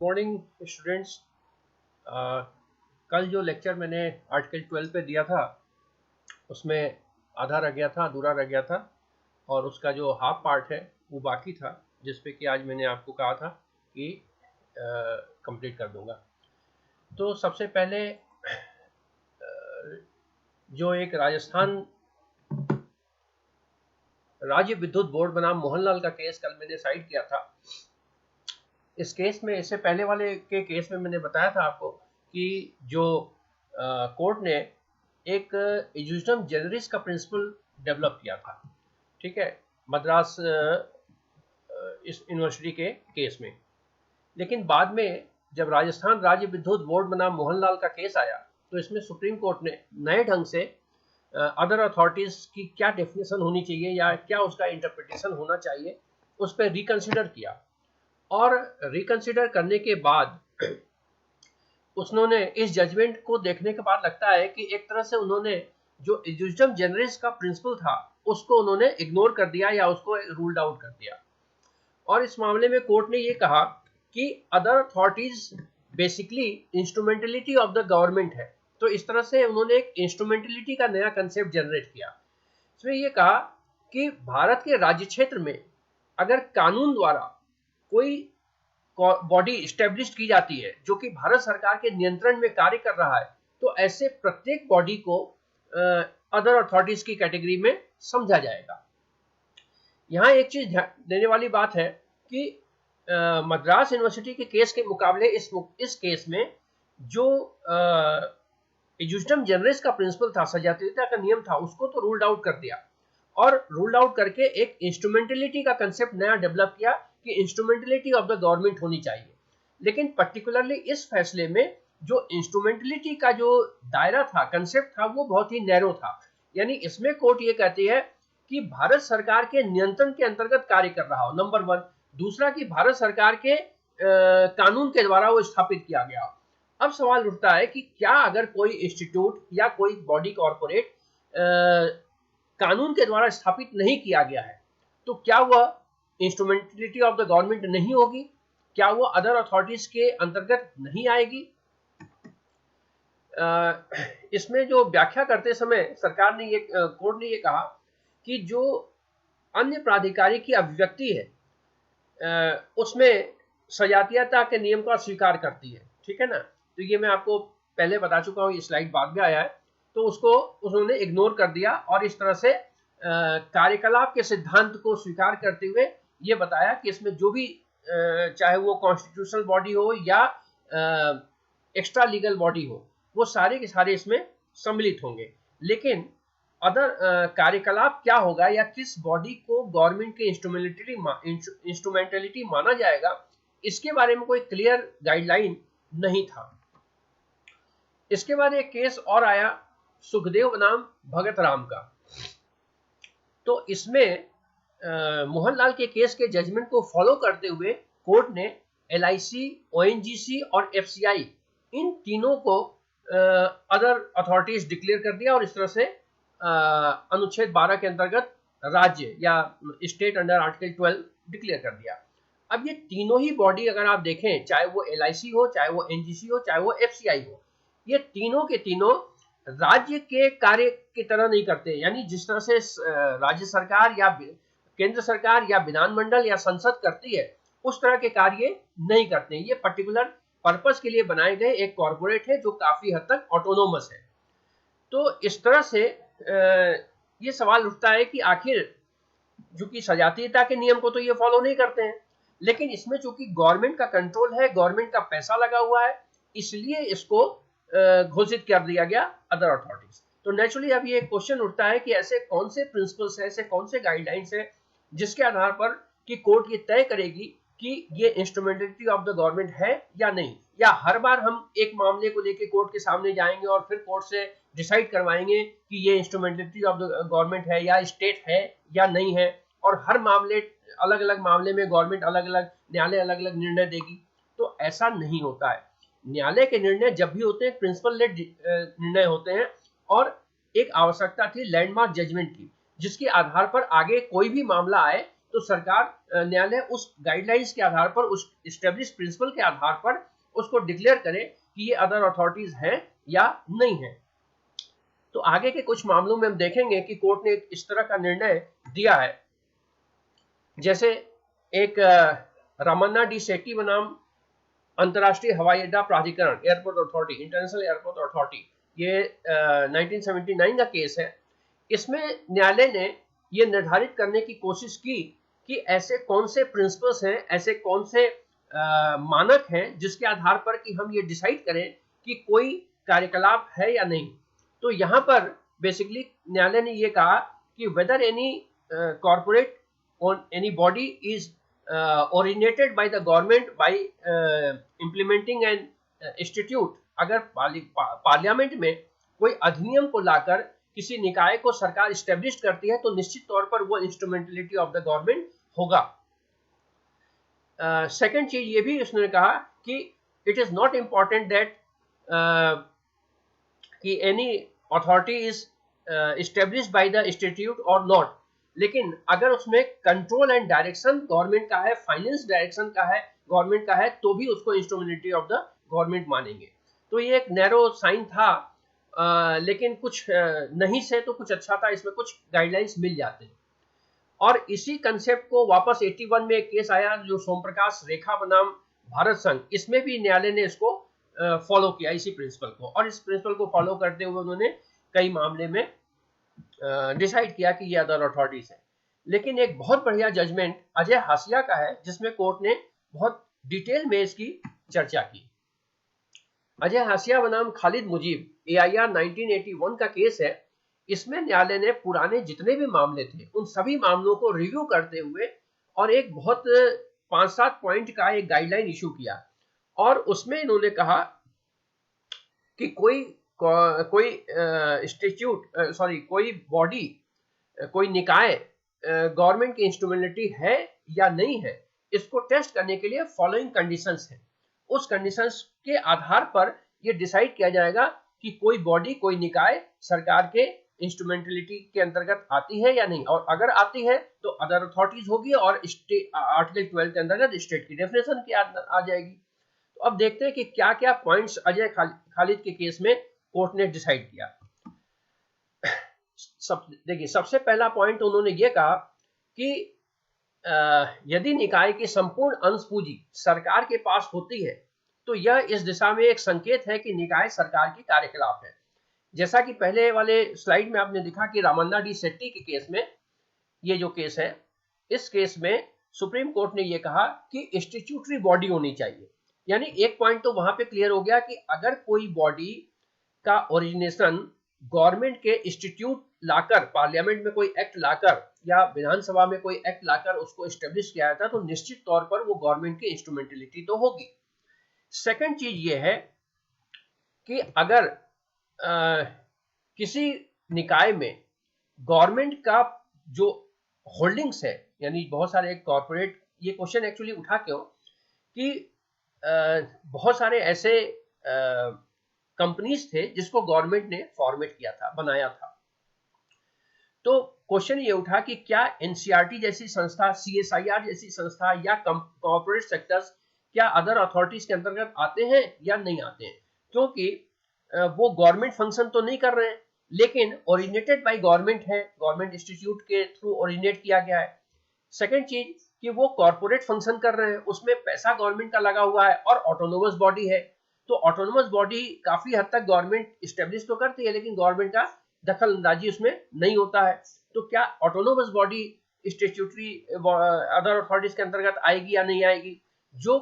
Morning students. कल जो lecture मैंने आर्टिकल 12 पे दिया था उसमें आधा रह गया था, अधूरा रह गया था, और उसका जो हाफ पार्ट है वो बाकी था, जिस पे कि आज मैंने आपको कहा था कि कंप्लीट कर दूंगा। तो सबसे पहले जो एक राजस्थान राज्य विद्युत बोर्ड बनाम मोहनलाल का केस कल मैंने साइड किया था। इस केस में, इससे पहले वाले के केस में मैंने बताया था आपको कि जो कोर्ट ने एक इजुजम जेनरिस का प्रिंसिपल डेवलप किया था, ठीक है, मद्रास इस यूनिवर्सिटी के केस में। लेकिन बाद में जब राजस्थान राज्य विद्युत बोर्ड बनाम मोहनलाल का केस आया तो इसमें सुप्रीम कोर्ट ने नए ढंग से अदर अथॉरिटीज की क्या डेफिनेशन होनी चाहिए या क्या उसका इंटरप्रिटेशन होना चाहिए उस पर रिकंसिडर किया, और रिकंसिडर करने के बाद उन्होंने इस जजमेंट को देखने के बाद लगता है कि एक तरह से उन्होंने जो इजुजम जेनरिस का प्रिंसिपल था उसको उन्होंने इग्नोर कर दिया या उसको रूल्ड आउट कर दिया। और इस मामले में कोर्ट ने ये कहा कि other authorities basically instrumentality of the government है। तो इस तरह से उन्होंने एक इंस्ट्रूमेंटलिटी का नया कंसेप्ट जनरेट किया। इसमें यह कहा कि भारत के राज्य क्षेत्र में अगर कानून द्वारा कोई बॉडी स्टैब्लिश की जाती है जो कि भारत सरकार के नियंत्रण में कार्य कर रहा है, तो ऐसे प्रत्येक बॉडी को अदर अथॉरिटीज की कैटेगरी में समझा जाएगा। यहाँ एक चीज देने वाली बात है कि मद्रास यूनिवर्सिटी के केस के मुकाबले इस केस में जो इजुजम जेनरिस का प्रिंसिपल था, सजातीयता का नियम था, उसको तो रूल्ड आउट कर दिया, और रूल्ड आउट करके एक इंस्ट्रूमेंटलिटी का कंसेप्ट नया डेवलप किया कि इंस्ट्रूमेंटलिटी ऑफ द गवर्नमेंट होनी चाहिए। लेकिन पर्टिकुलरली इस फैसले में जो इंस्ट्रूमेंटलिटी का जो दायरा था, कंसेप्ट था, वो बहुत ही नैरो था। यानी इसमें कोर्ट ये कहती है कि भारत सरकार के नियंत्रण के अंतर्गत कार्य कर रहा हो, नंबर वन। दूसरा कि भारत सरकार के कानून के द्वारा वो स्थापित किया गया हो। अब सवाल उठता है कि क्या अगर कोई इंस्टीट्यूट या कोई बॉडी कॉर्पोरेट कानून के द्वारा स्थापित नहीं किया गया है तो क्या वह इंस्ट्रूमेंटलिटी ऑफ द गवर्नमेंट नहीं होगी? क्या वो अदर अथॉरिटीज के अंतर्गत नहीं आएगी? इसमें जो व्याख्या करते समय सरकार ने कोर्ट ने ये कहा कि जो अन्य प्राधिकारी की अभिव्यक्ति है उसमें सजातीयता के नियम का स्वीकार करती है, ठीक है ना। तो ये मैं आपको पहले बता चुका हूँ, ये स्लाइड बाद में आया है, तो उसको उन्होंने इग्नोर कर दिया और इस तरह से कार्यकलाप के सिद्धांत को स्वीकार करते हुए ये बताया कि इसमें जो भी चाहे वो कॉन्स्टिट्यूशनल बॉडी हो या एक्स्ट्रा लीगल बॉडी हो, वो सारे के सारे इसमें सम्मिलित होंगे। लेकिन अदर कार्यकलाप क्या होगा या किस बॉडी को गवर्नमेंट के इंस्ट्रूमेंटलिटी माना जाएगा, इसके बारे में कोई क्लियर गाइडलाइन नहीं था। इसके बाद एक केस और आया सुखदेव बनाम भगत राम का। तो इसमें मोहनलाल के केस के जजमेंट को फॉलो करते हुए कोर्ट ने LIC, ONGC और FCI इन तीनों को अदर अथॉरिटीज डिक्लेयर कर दिया और इस तरह से अनुच्छेद 12 के अंतर्गत राज्य या स्टेट अंडर आर्टिकल 12 डिक्लेयर कर दिया। अब ये तीनों ही बॉडी अगर आप देखें, चाहे वो LIC हो, चाहे वो NGC हो, चाहे वो FCI हो, ये तीनों के तीनों राज्य के कार्य की तरह नहीं करते। यानी जिस तरह से राज्य सरकार या केंद्र सरकार या विधानमंडल या संसद करती है उस तरह के कार्य नहीं करते। ये पर्टिकुलर पर्पस के लिए बनाए गए एक कॉर्पोरेट है जो काफी हद तक ऑटोनोमस है। तो इस तरह से ये सवाल उठता है कि आखिर चूंकि सजातीयता के नियम को तो ये फॉलो नहीं करते हैं, लेकिन इसमें चूंकि गवर्नमेंट का कंट्रोल है, गवर्नमेंट का पैसा लगा हुआ है, इसलिए इसको घोषित कर दिया गया अदर अथॉरिटीज। तो नेचुरली अब ये क्वेश्चन उठता है कि ऐसे कौन से प्रिंसिपल्स है, ऐसे कौन से गाइडलाइंस है जिसके आधार पर कि कोर्ट ये तय करेगी कि ये इंस्ट्रूमेंटलिटी ऑफ द गवर्नमेंट है या नहीं, या हर बार हम एक मामले को लेकर कोर्ट के सामने जाएंगे और फिर कोर्ट से डिसाइड करवाएंगे कि ये इंस्ट्रूमेंटलिटी ऑफ द गवर्नमेंट है या स्टेट है या नहीं है, और हर मामले अलग अलग मामले में गवर्नमेंट अलग अलग, न्यायालय अलग अलग निर्णय देगी। तो ऐसा नहीं होता है। न्यायालय के निर्णय जब भी होते हैं प्रिंसिपल लेड निर्णय होते हैं, और एक आवश्यकता थी लैंडमार्क जजमेंट की, जिसके आधार पर आगे कोई भी मामला आए तो सरकार न्यायालय उस गाइडलाइंस के आधार पर, उस एस्टेब्लिश प्रिंसिपल के आधार पर उसको डिक्लेयर करे कि ये अदर अथॉरिटीज हैं या नहीं है। तो आगे के कुछ मामलों में हम देखेंगे कि कोर्ट ने इस तरह का निर्णय दिया है। जैसे एक रामन्ना डी सेट्टी बनाम अंतर्राष्ट्रीय हवाई अड्डा प्राधिकरण, airport authority, international airport authority, ये 1979 का केस है। इसमें न्यायालय ने ये निर्धारित करने की कोशिश की कि ऐसे कौन से प्रिंसिपल्स हैं, ऐसे कौन से मानक हैं जिसके आधार पर कि हम ये डिसाइड करें कि कोई कार्यकलाप है या नहीं। तो यहाँ पर बेसिकली न्यायालय ने ये कहा कि वेदर एनी कॉर्पोरेट और any body is originated by the government by implementing an institute, अगर पार्लियामेंट में कोई अधिनियम को लाकर किसी निकाय को सरकार इस्टेब्लिश करती है तो निश्चित तौर पर वो इंस्ट्रूमेंटलिटी ऑफ द गवर्नमेंट होगा। सेकंड चीज ये भी उसने कहा कि it is not important that कि any authority is establish by the institute और नॉट, लेकिन अगर उसमें कंट्रोल एंड डायरेक्शन गवर्नमेंट का है, फाइनेंस डायरेक्शन का है गवर्नमेंट का है, तो भी उसको इंस्ट्रूमेंटलिटी ऑफ द गवर्नमेंट मानेंगे। तो ये एक नैरो साइन था, लेकिन कुछ नहीं से तो कुछ अच्छा था, इसमें कुछ गाइडलाइंस मिल जाते हैं। और इसी कंसेप्ट को वापस 81 में एक केस आया जो सोम प्रकाश रेखा बनाम भारत संघ, इसमें भी न्यायालय ने इसको फॉलो किया, इसी प्रिंसिपल को, और इस प्रिंसिपल को फॉलो करते हुए उन्होंने कई मामले में डिसाइड किया कि ये अदर अथॉरिटीज है। लेकिन एक बहुत बढ़िया जजमेंट अजय हासिया का है जिसमें कोर्ट ने बहुत डिटेल में इसकी चर्चा की। अजय हासिया बनाम खालिद मुजीब, AIR 1981 का केस है। इसमें न्यायालय ने पुराने जितने भी मामले थे उन सभी मामलों को रिव्यू करते हुए और एक बहुत 5-7 पॉइंट का एक गाइडलाइन इशू किया, और उसमें इन्होंने कहा कि कोई इंस्टीट्यूट कोई बॉडी, कोई निकाय गवर्नमेंट की इंस्ट्रूमेंटलिटी है या नहीं है, इसको टेस्ट करने के लिए फॉलोइंग कंडीशंस हैं। उस कंडीशंस के आधार पर ये डिसाइड किया जाएगा कि कोई बॉडी, कोई निकाय सरकार के इंस्ट्रूमेंटलिटी के अंतर्गत आती है या नहीं, और अगर आती है तो अदर अथॉरिटीज होगी और आर्टिकल 12 के अंतर्गत स्टेट की डेफिनेशन की आ जाएगी। तो अब देखते हैं कि क्या क्या पॉइंट्स अजय खालिद के केस में कोर्ट ने डिसाइड किया। देखिए, सबसे पहला पॉइंट उन्होंने ये कहा कि यदि निकाय की संपूर्ण अंश पूंजी सरकार के पास होती है तो यह इस दिशा में एक संकेत है कि निकाय सरकार की कार्यकलाप है। जैसा कि पहले वाले स्लाइड में आपने देखा कि रामन्ना डी सेट्टी के केस में, ये जो केस है, इस केस में सुप्रीम कोर्ट ने यह कहा कि इंस्टीट्यूटरी बॉडी होनी चाहिए। यानी एक पॉइंट तो वहां पे क्लियर हो गया कि अगर कोई बॉडी का ओरिजिनेशन गवर्नमेंट के इंस्टीट्यूट लाकर, पार्लियामेंट में कोई एक्ट लाकर या विधानसभा में कोई एक्ट लाकर उसको एस्टेब्लिश किया जाता, तो निश्चित तौर पर वो गवर्नमेंट की इंस्ट्रूमेंटलिटी तो होगी। सेकंड चीज ये है कि अगर किसी निकाय में गवर्नमेंट का जो होल्डिंग्स है, यानी बहुत सारे कॉर्पोरेट, ये क्वेश्चन एक्चुअली उठा क्यों कि बहुत सारे ऐसे कंपनीज थे जिसको गवर्नमेंट ने फॉर्मेट किया था, बनाया था। तो क्वेश्चन ये उठा कि क्या NCERT जैसी संस्था, CSIR जैसी संस्था या कॉर्पोरेट सेक्टर्स क्या अदर अथॉरिटीज के अंतर्गत आते हैं या नहीं आते हैं, क्योंकि वो गवर्नमेंट फंक्शन तो नहीं कर रहे हैं, लेकिन ओरिजिनेटेड बाय गवर्नमेंट है, गवर्नमेंट इंस्टीट्यूट के थ्रू ओरिजिनेट किया गया है। सेकंड चीज कि वो कॉर्पोरेट फंक्शन कर रहे हैं, उसमें पैसा गवर्नमेंट का लगा हुआ है और ऑटोनोमस बॉडी है। तो ऑटोनोमस बॉडी काफी हद तक गवर्नमेंट इस्टेब्लिश तो करती है, लेकिन गवर्नमेंट का दखल अंदाजी उसमें नहीं होता है। तो क्या autonomous body statutory other authorities के अंतर्गत आएगी या नहीं आएगी? जो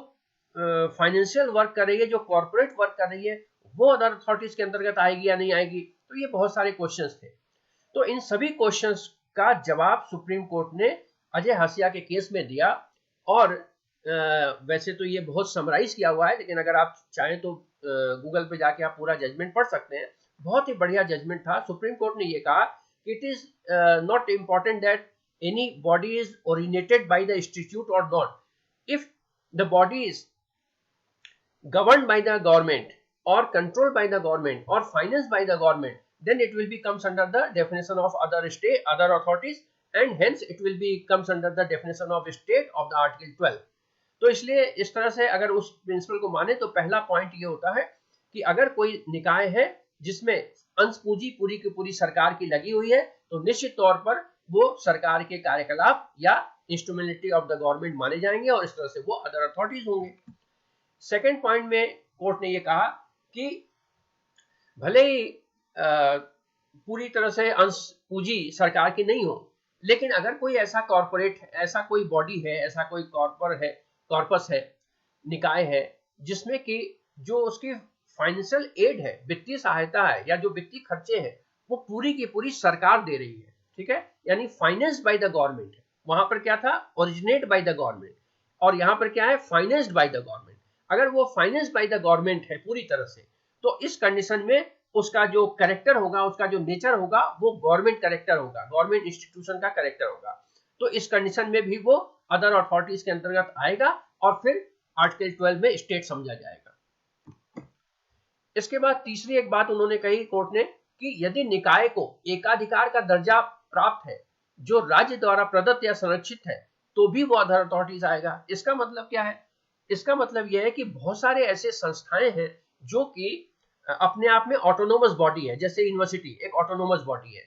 फाइनेंशियल वर्क कर रही है, जो कॉर्पोरेट वर्क कर रही है, वो अदर अथॉरिटीज के अंतर्गत आएगी या नहीं आएगी? तो ये बहुत सारे क्वेश्चंस थे। तो इन सभी क्वेश्चंस का जवाब सुप्रीम कोर्ट ने अजय हासिया के केस में दिया, और वैसे तो ये बहुत समराइज किया हुआ है, लेकिन अगर आप चाहें तो गूगल पे जाके आप पूरा जजमेंट पढ़ सकते हैं। बहुत ही बढ़िया जजमेंट था। सुप्रीम कोर्ट ने ये कहा कि it is not important that any body is originated by the institute और not, if the body is governed by the government or controlled by the government or financed by the government, then it will be comes under the definition of other authorities and hence it will be comes under the definition of state of the article 12। तो इसलिए इस तरह से अगर उस principal को माने तो पहला पॉइंट ये होता है कि अगर कोई निकाय है जिसमें अंश पूंजी पूरी की पूरी सरकार की लगी हुई है तो निश्चित तौर पर वो सरकार के कार्यकलाप या इंस्ट्रूमेंटलिटी ऑफ द गवर्नमेंट माने जाएंगे और इस तरह से वो अदर अथॉरिटीज होंगे। सेकेंड पॉइंट में कोर्ट ने ये कहा कि भले ही पूरी तरह से अंश पूंजी सरकार की नहीं हो, लेकिन अगर कोई ऐसा कॉर्पोरेट, ऐसा कोई बॉडी है, ऐसा कोई कॉर्पस है, निकाय है, जिसमें कि जो उसकी फाइनेंशियल एड है, वित्तीय सहायता है या जो वित्तीय खर्चे हैं वो पूरी की पूरी सरकार दे रही है, ठीक है, यानी फाइनेंस्ड बाय द गवर्नमेंट। वहां पर क्या था, ओरिजिनेट बाय द गवर्नमेंट, और यहाँ पर क्या है, फाइनेंस्ड बाय द गवर्नमेंट। अगर वो फाइनेंस्ड बाय द गवर्नमेंट है पूरी तरह से, तो इस कंडीशन में उसका जो कैरेक्टर होगा, उसका जो नेचर होगा वो गवर्नमेंट कैरेक्टर होगा, गवर्नमेंट इंस्टीट्यूशन का कैरेक्टर होगा। तो इस कंडीशन में भी वो अदर अथॉरिटीज के अंतर्गत आएगा और फिर आर्टिकल 12 में स्टेट समझा जाएगा। इसके बाद तीसरी एक बात उन्होंने कही कोर्ट ने कि यदि निकाय को एकाधिकार का दर्जा प्राप्त है जो राज्य द्वारा प्रदत्त या संरक्षित है तो भी वो अदर अथॉरिटीज आएगा। इसका मतलब क्या है, इसका मतलब यह है कि बहुत सारे ऐसे संस्थाएं हैं जो कि अपने आप में ऑटोनोमस बॉडी है, जैसे यूनिवर्सिटी एक ऑटोनोमस बॉडी है,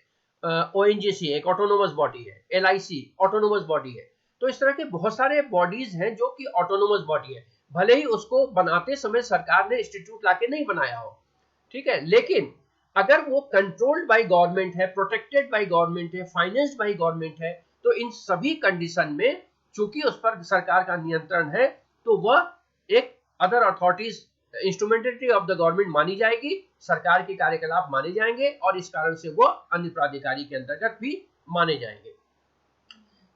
ओएनजीसी एक ऑटोनोमस बॉडी है, एलआईसी ऑटोनोमस बॉडी है। तो इस तरह के बहुत सारे बॉडीज हैं जो कि ऑटोनोमस बॉडी है, भले ही उसको बनाते समय सरकार ने इंस्टीट्यूट लाके नहीं बनाया हो, ठीक है, लेकिन अगर वो कंट्रोल्ड बाय गवर्नमेंट है, प्रोटेक्टेड बाय गवर्नमेंट है, फाइनेंस्ड बाय गवर्नमेंट है, तो इन सभी कंडीशन में चूंकि उस पर सरकार का नियंत्रण है तो वह एक other authorities instrumentality of the government मानी जाएगी, सरकार के कार्यकलाप माने जाएंगे और इस कारण से वो अन्य प्राधिकारी के अंतर्गत भी माने जाएंगे।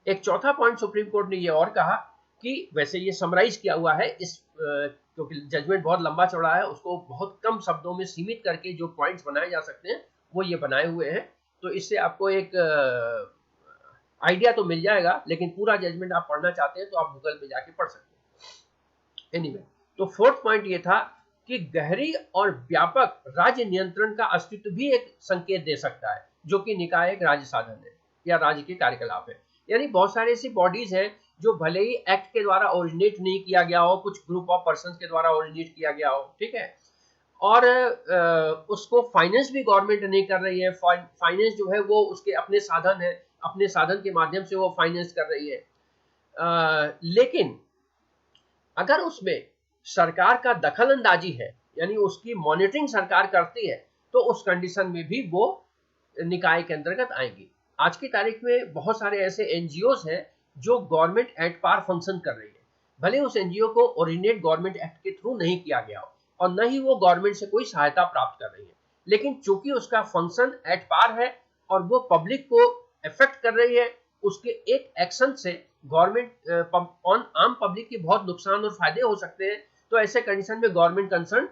एक चौथा पॉइंट सुप्रीम कोर्ट ने ये और कहा कि वैसे ये समराइज किया हुआ है इस क्योंकि जजमेंट बहुत लंबा चौड़ा है, उसको बहुत कम शब्दों में सीमित करके जो पॉइंट्स बनाए जा सकते हैं वो ये बनाए हुए हैं, तो इससे आपको एक आइडिया तो मिल जाएगा, लेकिन पूरा जजमेंट आप पढ़ना चाहते हैं तो आप गूगल पे जाके पढ़ सकते हैं। एनीवे, तो फोर्थ पॉइंट ये था कि गहरी और व्यापक राज्य नियंत्रण का अस्तित्व भी एक संकेत दे सकता है, जो कि निकाय एक राज्य साधन है या राज्य के कार्यकलाप है। यानी बहुत सारे ऐसी बॉडीज हैं जो भले ही एक्ट के द्वारा ओरिजिनेट नहीं किया गया हो, कुछ ग्रुप ऑफ पर्संस के द्वारा ओरिजिनेट किया गया हो, ठीक है, और उसको फाइनेंस भी गवर्नमेंट नहीं कर रही है, फाइनेंस जो है वो उसके अपने साधन है, अपने साधन के माध्यम से वो फाइनेंस कर रही है, लेकिन अगर उसमें सरकार का दखल अंदाजी है, यानी उसकी मॉनिटरिंग सरकार करती है, तो उस कंडीशन में भी वो निकाय के अंतर्गत आएंगी। आज की तारीख में बहुत सारे ऐसे एनजीओस हैं जो गवर्नमेंट एट पार फंक्शन कर रही है, भले उस एनजीओ को ओरिजिनेट गवर्नमेंट एक्ट के थ्रू नहीं किया गया हो और न ही वो गवर्नमेंट से कोई सहायता प्राप्त कर रही है, लेकिन चूंकि उसका फंक्शन एट पार है और वो पब्लिक को इफेक्ट कर रही है, उसके एक एक्शन से गवर्नमेंट आम पब्लिक की बहुत नुकसान और फायदे हो सकते हैं, तो ऐसे कंडीशन में गवर्नमेंट कंसर्न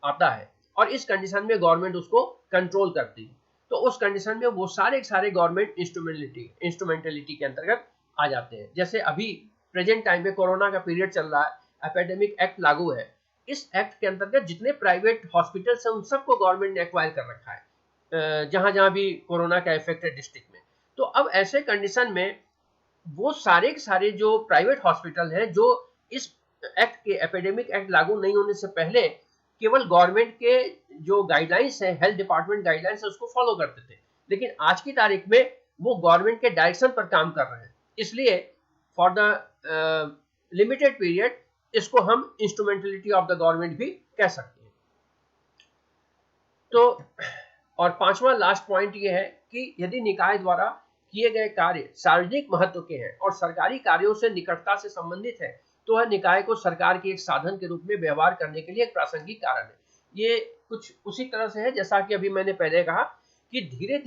आता है और इस कंडीशन में गवर्नमेंट उसको कंट्रोल करती है। तो उस कंडीशन में वो सारे गवर्नमेंट इंस्ट्रूमेंटलिटी के अंतर्गत आ जाते हैं। जैसे अभी प्रेजेंट टाइम में कोरोना का पीरियड चल रहा है, एपिडेमिक एक्ट लागू है, इस एक्ट के अंतर्गत जितने प्राइवेट हॉस्पिटल्स हैं उन सबको गवर्नमेंट ने एक्वायर कर रखा है जहां जहां भी कोरोना का इफेक्ट है डिस्ट्रिक्ट में। तो अब ऐसे कंडीशन में वो सारे जो प्राइवेट हॉस्पिटल हैं जो इस एक्ट के एपिडेमिक एक्ट लागू नहीं होने से पहले केवल गवर्नमेंट के जो गाइडलाइंस है, हेल्थ डिपार्टमेंट गाइडलाइंस है, उसको फॉलो करते थे, लेकिन आज की तारीख में वो गवर्नमेंट के डायरेक्शन पर काम कर रहे हैं, इसलिए फॉर द लिमिटेड पीरियड इसको हम इंस्ट्रूमेंटलिटी ऑफ द गवर्नमेंट भी कह सकते हैं। तो और पांचवा लास्ट पॉइंट ये है कि यदि निकाय द्वारा किए गए कार्य सार्वजनिक महत्व के हैं और सरकारी कार्यों से निकटता से संबंधित है, तो वह निकाय को सरकार के एक साधन के रूप में व्यवहार करने के लिए एक प्रासंगिक कारण है। ये कुछ उसी तरह से है जैसा कि अभी मैंने पहले कहा कि धीरे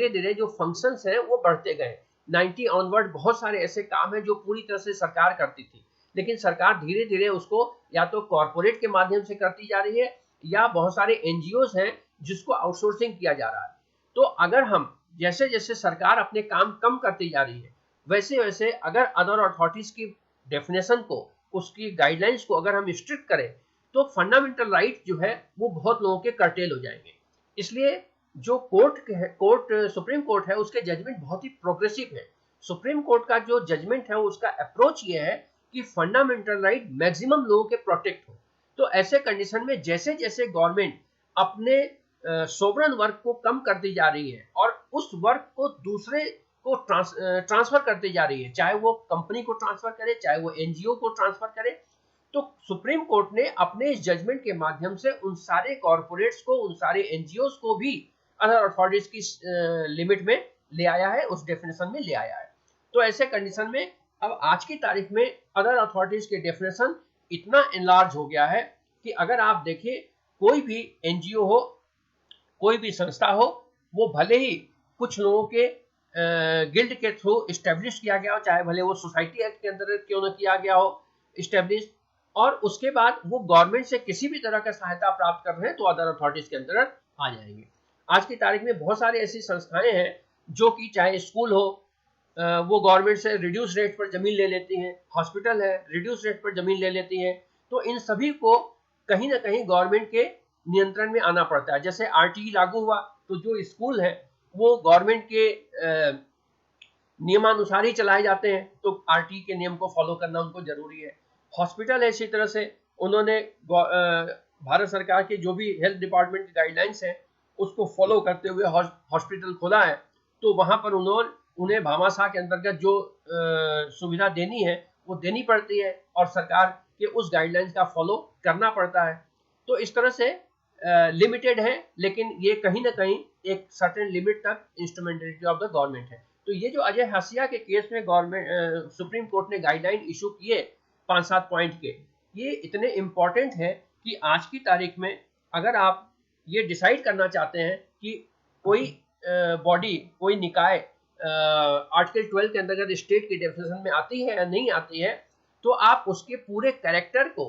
धीरे जो फंक्शंस हैं वो बढ़ते गए। 90 ऑनवर्ड बहुत सारे ऐसे काम हैं जो पूरी तरह से सरकार करती थी, लेकिन सरकार धीरे धीरे उसको या तो कॉर्पोरेट के माध्यम से करती जा रही है या बहुत सारे एनजीओस हैं जिसको आउटसोर्सिंग किया जा रहा है। तो अगर हम जैसे जैसे सरकार अपने काम कम करती जा रही है, वैसे वैसे अगर अदर अथॉरिटीज की डेफिनेशन को, उसकी गाइडलाइंस को अगर हम स्ट्रिक्ट करें, तो फंडामेंटल राइट जो है वो बहुत लोगों के कर्टेल हो जाएंगे। इसलिए जो सुप्रीम कोर्ट है उसके जजमेंट बहुत ही प्रोग्रेसिव है सुप्रीम कोर्ट का जो जजमेंट है उसका अप्रोच ये है कि फंडामेंटल राइट मैक्सिमम लोगों के प्रोटेक्ट हो। तो ऐसे कंडीशन में जैसे जैसे गवर्नमेंट अपने सोवरेन वर्क को कम करती जा रही है और उस वर्क को दूसरे को ट्रांसफर करती जा रही है, चाहे वो कंपनी को ट्रांसफर करे, चाहे वो एनजीओ को ट्रांसफर करे, तो सुप्रीम कोर्ट ने अपने इस जजमेंट के माध्यम से उन सारे कॉर्पोरेट्स को, उन सारे एनजीओ को भी अदर अथॉरिटीज की लिमिट में ले आया है, उस डेफिनेशन में ले आया है। तो ऐसे कंडीशन में अब आज की तारीख में अदर अथॉरिटीज के डेफिनेशन इतना एनलार्ज हो गया है कि अगर आप देखिए कोई भी एनजीओ हो, कोई भी संस्था हो, वो भले ही कुछ लोगों के गिल्ड के थ्रू इस्टेब्लिश किया गया हो, चाहे भले वो सोसाइटी एक्ट के अंदर क्यों न किया गया हो इस्टेब्लिश, और उसके बाद वो गवर्नमेंट से किसी भी तरह का सहायता प्राप्त कर रहे हैं तो अदर अथॉरिटीज के अंदर आ जाएंगे। आज की तारीख में बहुत सारी ऐसी संस्थाएं हैं जो कि चाहे स्कूल हो, वो गवर्नमेंट से रिड्यूस रेट पर जमीन ले लेती हैं, हॉस्पिटल है रिड्यूस रेट पर जमीन ले लेती हैं, तो इन सभी को कहीं ना कहीं गवर्नमेंट के नियंत्रण में आना पड़ता है। जैसे आरटीई लागू हुआ तो जो स्कूल है वो गवर्नमेंट के नियमानुसार ही चलाए जाते हैं, तो आरटीई के नियम को फॉलो करना उनको जरूरी है। हॉस्पिटल है इसी तरह से, उन्होंने भारत सरकार के जो भी हेल्थ डिपार्टमेंट की गाइडलाइंस है उसको फॉलो करते हुए हॉस्पिटल खोला है, तो वहां पर उन्हें भामाशाह के अंतर्गत जो सुविधा देनी है वो देनी पड़ती है और सरकार के उस गाइडलाइंस का फॉलो करना पड़ता है। तो इस तरह से लिमिटेड है, लेकिन ये कहीं ना कहीं एक सर्टेन लिमिट तक इंस्ट्रूमेंटेलिटी ऑफ द गवर्नमेंट है। तो ये जो अजय हाशिया के केस में गवर्नमेंट सुप्रीम कोर्ट ने गाइडलाइन इशू किए 5-7 पॉइंट के, ये इतने इंपॉर्टेंट है कि आज की तारीख में अगर आप ये डिसाइड करना चाहते हैं कि कोई बॉडी, कोई निकाय आर्टिकल 12 के अंतर्गत स्टेट की डेफिनेशन में आती है या नहीं आती है, तो आप उसके पूरे कैरेक्टर को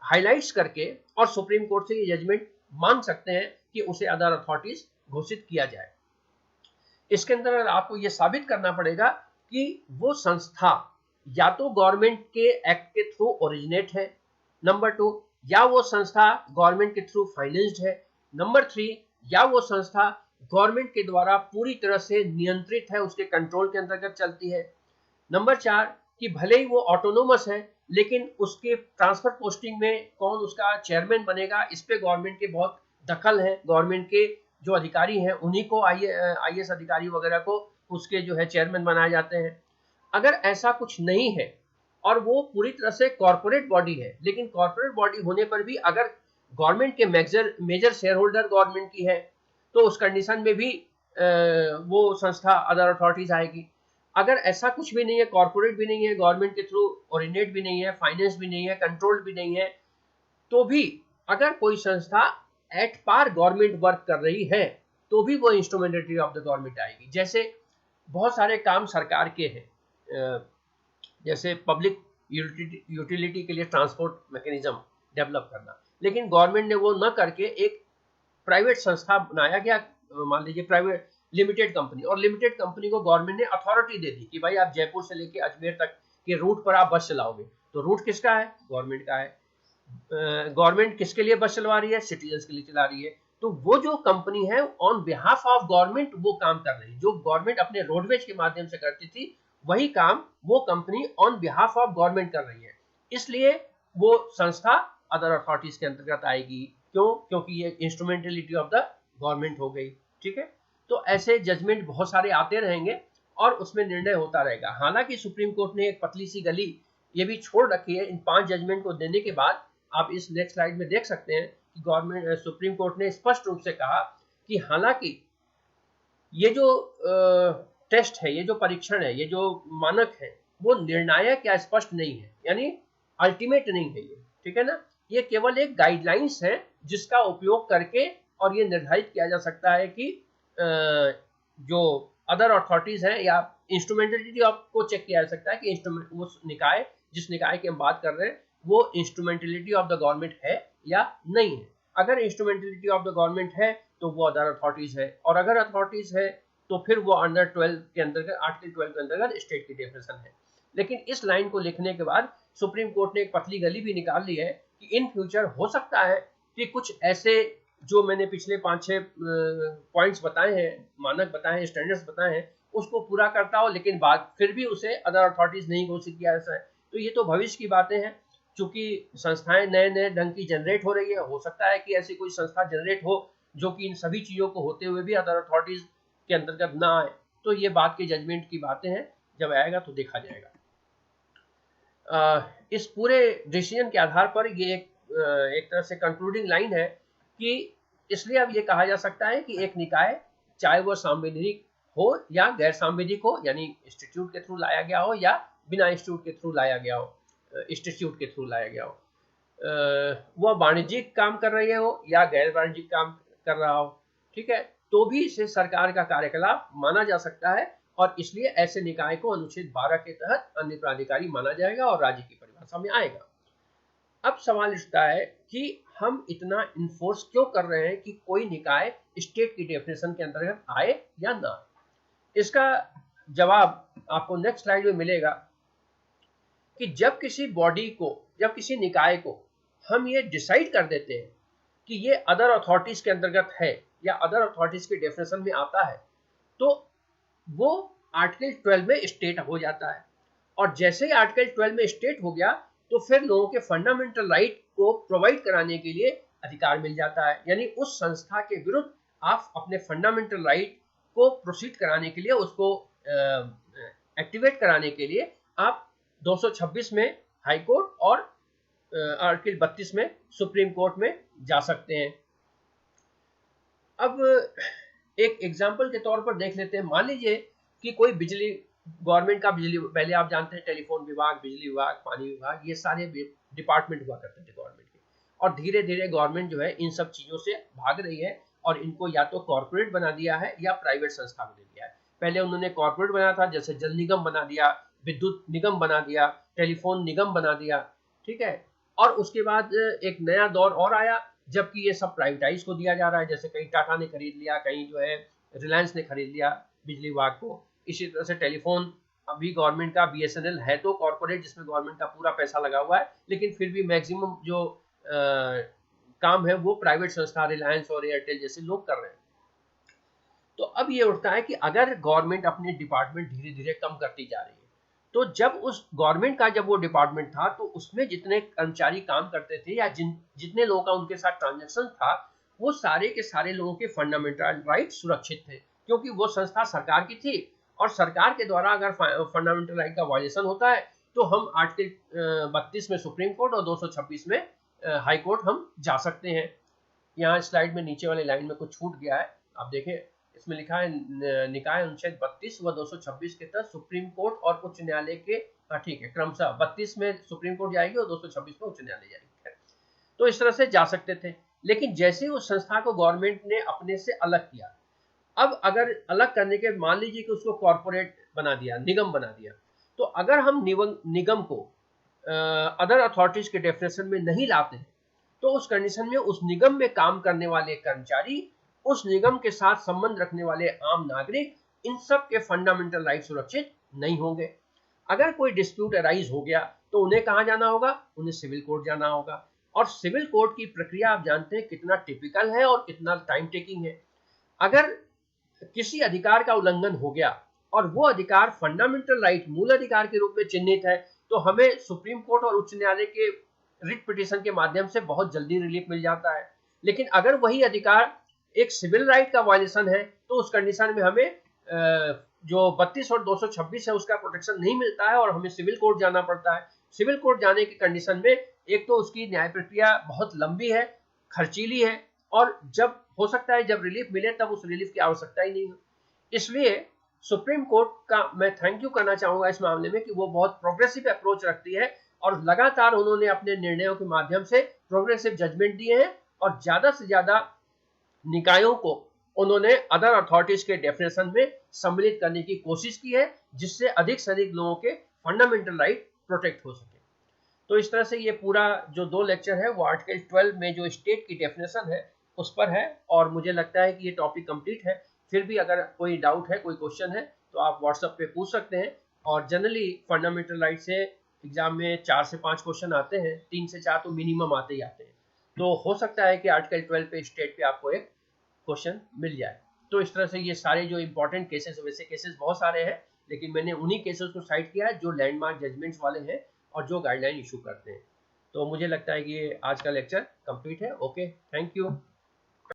हाईलाइट्स करके और सुप्रीम कोर्ट से ये जजमेंट मांग सकते हैं कि उसे अदर अथॉरिटीज घोषित किया जाए। इसके अंदर आपको ये साबित करना पड़ेगा कि वो संस्था या तो गवर्नमेंट के एक्ट के थ्रू ओरिजिनेट है, नंबर 2, या वो संस्था गवर्नमेंट के थ्रू फाइनेंस्ड है, नंबर 3, या वो संस्था गवर्नमेंट के द्वारा पूरी तरह से नियंत्रित है, उसके कंट्रोल के अंतर्गत चलती है, नंबर 4 कि भले ही वो ऑटोनोमस है लेकिन उसके ट्रांसफर पोस्टिंग में कौन उसका चेयरमैन बनेगा इस पे गवर्नमेंट के बहुत दखल है, गवर्नमेंट के जो अधिकारी हैं उन्हीं को आईएएस अधिकारी वगैरह को उसके जो है चेयरमैन बनाए जाते हैं। अगर ऐसा कुछ नहीं है और वो पूरी तरह से कॉर्पोरेट बॉडी है, लेकिन कॉर्पोरेट बॉडी होने पर भी अगर गवर्नमेंट के मेजर शेयर होल्डर गवर्नमेंट की है तो उस कंडीशन में भी वो संस्था अदर अथॉरिटीज आएगी। अगर ऐसा कुछ भी नहीं है, कॉर्पोरेट भी नहीं है, गवर्नमेंट के थ्रू ओरिजिनेट भी नहीं है, फाइनेंस भी नहीं है, कंट्रोल्ड भी नहीं है, तो भी अगर कोई संस्था एट पार गवर्नमेंट वर्क कर रही है तो भी वो इंस्ट्रूमेंटेलिटी ऑफ द गवर्नमेंट आएगी। जैसे बहुत सारे काम सरकार के हैं, जैसे पब्लिक यूटिलिटी के लिए ट्रांसपोर्ट मैकेनिज्म डेवलप करना, लेकिन गवर्नमेंट ने वो न करके एक प्राइवेट संस्था बनाया गया, मान लीजिए प्राइवेट लिमिटेड कंपनी, और लिमिटेड कंपनी को गवर्नमेंट ने अथॉरिटी दे दी कि भाई आप जयपुर से लेके अजमेर तक के रूट पर आप बस चलाओगे, तो रूट किसका है? गवर्नमेंट का है। गवर्नमेंट किसके लिए बस चलवा रही है? सिटीजन्स के लिए चला रही है। तो वो जो कंपनी है ऑन बिहाफ ऑफ गवर्नमेंट वो काम कर रही है, जो गवर्नमेंट अपने रोडवेज के माध्यम से करती थी वही काम वो company on behalf of government कर रही है, इसलिए वो संस्था अदर अथॉरिटीज के अंतर्गत आएगी। क्यों? क्योंकि ये इंस्ट्रूमेंटेलिटी ऑफ द गवर्नमेंट हो गई। ठीक है, तो ऐसे जजमेंट बहुत सारे आते रहेंगे और उसमें निर्णय होता रहेगा। हालांकि सुप्रीम कोर्ट ने एक पतली सी गली ये भी छोड़ रखी है इन 5 जजमेंट को देने के बाद। आप इस नेक्स्ट स्लाइड में देख सकते हैं कि गवर्नमेंट सुप्रीम कोर्ट ने स्पष्ट रूप से कहा कि हालांकि ये जो टेस्ट है, ये जो परीक्षण है, ये जो मानक है वो निर्णायक या स्पष्ट नहीं है, यानी अल्टीमेट नहीं है ये, ठीक है ना, ये केवल एक गाइडलाइंस है जिसका उपयोग करके और ये निर्धारित किया जा सकता है कि जो अदर अथॉरिटीज हैं या इंस्ट्रूमेंटेलिटी को चेक किया जा सकता है कि उस निकाय, जिस निकाय की हम बात कर रहे हैं वो इंस्ट्रूमेंटेलिटी ऑफ द गवर्नमेंट है या नहीं है। अगर इंस्ट्रूमेंटेलिटी ऑफ द गवर्नमेंट है तो वो अदर अथॉरिटीज है, और अगर अथॉरिटीज है तो फिर वो अंडर 12 के अंतर्गत, आर्टिकल 12 के अंतर्गत स्टेट की डेफिनेशन है। लेकिन इस लाइन को लिखने के बाद सुप्रीम कोर्ट ने एक पतली गली भी निकाल ली है कि इन फ्यूचर हो सकता है कि कुछ ऐसे जो मैंने पिछले 5-6 पॉइंट्स बताए हैं, मानक बताए हैं, स्टैंडर्ड्स बताए हैं, उसको पूरा करता हो, लेकिन बाद फिर भी उसे अदर अथॉरिटीज नहीं घोषित किया जाता है। तो ये तो भविष्य की बातें हैं, क्योंकि संस्थाएं नए नए ढंग की जनरेट हो रही है। हो सकता है कि ऐसी कोई संस्था जनरेट हो जो कि इन सभी चीजों को होते हुए भी अदर अथॉरिटीज के अंतर्गत ना आए। तो ये बात के जजमेंट की बातें हैं, जब आएगा तो देखा जाएगा। इस पूरे डिसीजन के आधार पर ये एक तरह से कंक्लूडिंग लाइन है कि इसलिए अब ये कहा जा सकता है कि एक निकाय, चाहे वह संवैधानिक हो या गैर संवैधानिक हो, यानी इंस्टीट्यूट के थ्रू लाया गया हो या बिना इंस्टीट्यूट के थ्रू लाया गया हो, इंस्टीट्यूट के थ्रू लाया गया हो, वह वाणिज्यिक काम कर रही हो या गैर वाणिज्यिक काम कर रहा हो, ठीक है, तो भी इसे सरकार का कार्यकलाप माना जा सकता है, और इसलिए ऐसे निकाय को अनुच्छेद 12 के तहत अन्य प्राधिकारी माना जाएगा और राज्य की परिभाषा में आएगा। अब सवाल उठता है कि हम इतना इन्फोर्स क्यों कर रहे हैं कि कोई निकाय स्टेट की डेफिनेशन के अंतर्गत आए या ना आए। इसका जवाब आपको नेक्स्ट स्लाइड में मिलेगा कि जब किसी बॉडी को, जब किसी निकाय को हम ये डिसाइड कर देते हैं कि ये अदर अथॉरिटीज के अंतर्गत है या अदर अथॉरिटीज के डेफिनेशन में आता है, तो वो आर्टिकल 12 में स्टेट हो जाता है, और जैसे ही आर्टिकल 12 में स्टेट हो गया तो फिर लोगों के फंडामेंटल राइट को प्रोवाइड कराने के लिए अधिकार मिल जाता है। यानी उस संस्था के विरुद्ध आप अपने फंडामेंटल राइट को प्रोसीड कराने के लिए, उसको एक्टिवेट कराने के लिए आप 226 में हाई कोर्ट और आर्टिकल 32 में सुप्रीम कोर्ट में जा सकते हैं। अब एक एग्जाम्पल के तौर पर देख लेते हैं। मान लीजिए कि कोई बिजली, गवर्नमेंट का बिजली, पहले आप जानते हैं टेलीफोन विभाग, बिजली विभाग, पानी विभाग, ये सारे डिपार्टमेंट हुआ करते थे गवर्नमेंट के, और धीरे धीरे गवर्नमेंट जो है इन सब चीजों से भाग रही है और इनको या तो कॉर्पोरेट बना दिया है या प्राइवेट संस्था बना दिया है। पहले उन्होंने कॉर्पोरेट बनाया था, जैसे जल निगम बना दिया, विद्युत निगम बना दिया, टेलीफोन निगम बना दिया, ठीक है, और उसके बाद एक नया दौर और आया जबकि ये सब प्राइवेटाइज को दिया जा रहा है, जैसे कहीं टाटा ने खरीद लिया, कहीं जो है रिलायंस ने खरीद लिया बिजली विभाग को। इसी तरह से टेलीफोन अभी गवर्नमेंट का, बीएसएनएल है तो कॉर्पोरेट जिसमें गवर्नमेंट का पूरा पैसा लगा हुआ है, लेकिन फिर भी मैक्सिमम जो काम है वो प्राइवेट संस्था, रिलायंस और एयरटेल जैसे लोग कर रहे हैं। तो अब ये उठता है कि अगर गवर्नमेंट अपने डिपार्टमेंट धीरे धीरे कम करती जा रही है, तो जब उस गवर्नमेंट का जब वो डिपार्टमेंट था तो उसमें जितने कर्मचारी काम करते थे या जितने लोगों का उनके साथ ट्रांजैक्शन था, वो सारे के सारे लोगों के फंडामेंटल राइट सुरक्षित थे, क्योंकि वो संस्था सरकार की थी, और सरकार के द्वारा अगर फंडामेंटल राइट का वायलेशन होता है तो हम आर्टिकल 32 में सुप्रीम कोर्ट और 226 में हाई कोर्ट हम जा सकते हैं। यहाँ स्लाइड में नीचे वाली लाइन में कुछ छूट गया है, आप देखें, इसमें लिखा है निकाय अनुच्छेद 32 व 226 के तहत सुप्रीम कोर्ट और उच्च न्यायालय के, ठीक है, क्रमशः 32 में सुप्रीम कोर्ट जाएगी और 226 में उच्च न्यायालय जाएगी। तो इस तरह से जा सकते थे, लेकिन जैसे ही उस संस्था को गवर्नमेंट ने अपने से अलग किया, अब अगर अलग करने के, मान लीजिए कि उसको कॉर्पोरेट बना दिया, निगम बना दिया, तो अगर हम निगम को अदर अथॉरिटीज के डेफिनेशन में नहीं लाते हैं, तो उस कंडीशन में उस निगम में काम करने वाले कर्मचारी, उस निगम के साथ संबंध रखने वाले आम नागरिक, इन सब के फंडामेंटल राइट सुरक्षित नहीं होंगे। अगर कोई डिस्प्यूट अराइज हो गया तो उन्हें कहां जाना होगा? उन्हें सिविल कोर्ट जाना होगा, और सिविल कोर्ट की प्रक्रिया आप जानते हैं कितना टिपिकल है और कितना टाइम टेकिंग है। अगर किसी अधिकार का उल्लंघन हो गया और वो अधिकार फंडामेंटल राइट, मूल अधिकार के रूप में चिन्हित है, तो हमें सुप्रीम कोर्ट और उच्च न्यायालय के रिट पिटीशन के माध्यम से बहुत जल्दी रिलीफ मिल जाता है। लेकिन अगर वही अधिकार एक सिविल राइट का वायलेशन है तो उस कंडीशन में हमें जो 32 और 226 है उसका प्रोटेक्शन नहीं मिलता है और हमें सिविल कोर्ट जाना पड़ता है। सिविल कोर्ट जाने की कंडीशन में एक तो उसकी न्याय प्रक्रिया बहुत लंबी है, खर्चीली है, और जब हो सकता है जब रिलीफ मिले तब उस रिलीफ की आवश्यकता ही नहीं हो। इसलिए सुप्रीम कोर्ट का मैं थैंक यू करना चाहूंगा इस मामले में कि वो बहुत प्रोग्रेसिव अप्रोच रखती है और लगातार उन्होंने अपने निर्णयों के माध्यम से प्रोग्रेसिव जजमेंट दिए हैं और ज्यादा से ज्यादा निकायों को उन्होंने अदर अथॉरिटीज के डेफिनेशन में सम्मिलित करने की कोशिश की है, जिससे अधिक से अधिक लोगों के फंडामेंटल राइट प्रोटेक्ट हो सके। तो इस तरह से ये पूरा जो 2 लेक्चर है वो आर्टिकल 12 में जो स्टेट की डेफिनेशन है उस पर है, और मुझे लगता है कि ये टॉपिक कंप्लीट है। फिर भी अगर कोई डाउट है, कोई क्वेश्चन है, तो आप व्हाट्सएप पे पूछ सकते हैं। और जनरली फंडामेंटल राइट से एग्जाम में 4 से 5 क्वेश्चन आते हैं, 3 से 4 तो मिनिमम आते ही आते हैं। तो हो सकता है कि आर्टिकल 12 पे स्टेट पे आपको एक क्वेश्चन मिल जाए। तो इस तरह से ये सारे जो इंपॉर्टेंट केसेस, वैसे केसेस बहुत सारे हैं, लेकिन मैंने उन्हीं केसेस को साइट किया है जो लैंडमार्क जजमेंट्स वाले हैं और जो गाइडलाइन इशू करते हैं। तो मुझे लगता है कि ये आज का लेक्चर कंप्लीट है। Okay, thank you.